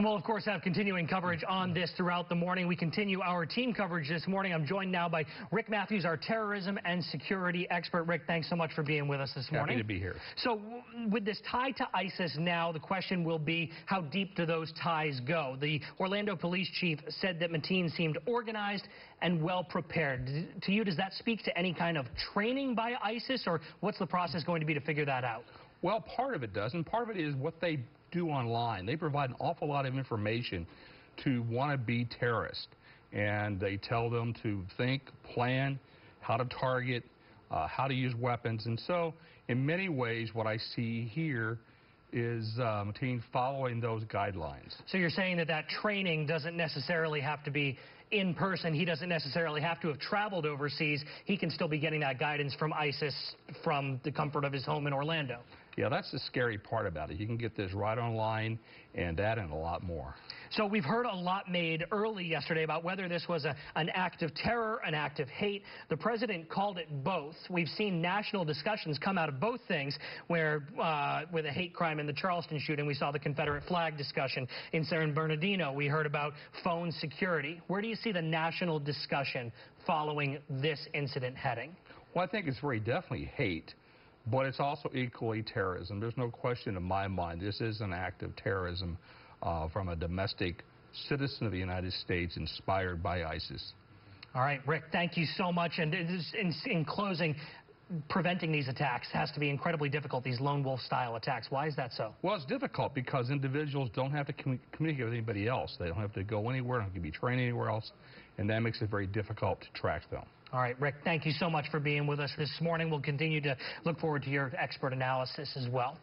And we'll, of course, have continuing coverage on this throughout the morning. We continue our team coverage this morning. I'm joined now by Rick Matthews, our terrorism and security expert. Rick, thanks so much for being with us this morning. Happy to be here. So with this tie to ISIS now, the question will be, how deep do those ties go? The Orlando police chief said that Mateen seemed organized and well prepared. To you, does that speak to any kind of training by ISIS, or what's the process going to be to figure that out? Well, part of it does, and part of it is what they do online. They provide an awful lot of information to wannabe terrorists, and they tell them to think, plan, how to target, how to use weapons. And so, in many ways, what I see here is Mateen following those guidelines. So you're saying that that training doesn't necessarily have to be in person. He doesn't necessarily have to have traveled overseas. He can still be getting that guidance from ISIS from the comfort of his home in Orlando. Yeah, that's the scary part about it. You can get this right online, and that and a lot more. So we've heard a lot made early yesterday about whether this was an act of terror, an act of hate. The president called it both. We've seen national discussions come out of both things, where with a hate crime in the Charleston shooting, we saw the Confederate flag discussion. In San Bernardino, we heard about phone security. Where do you see the national discussion following this incident heading? Well, I think it's very definitely hate, but it's also equally terrorism. There's no question in my mind this is an act of terrorism from a domestic citizen of the United States inspired by ISIS. All right, Rick, thank you so much. And in closing, preventing these attacks has to be incredibly difficult, these lone wolf style attacks. Why is that so? Well, it's difficult because individuals don't have to communicate with anybody else. They don't have to go anywhere, don't have to be trained anywhere else, and that makes it very difficult to track them. All right, Rick, thank you so much for being with us this morning. We'll continue to look forward to your expert analysis as well.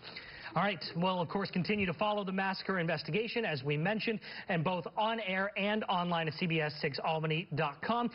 All right, we'll, of course, continue to follow the massacre investigation, as we mentioned, and both on air and online at CBS6Albany.com.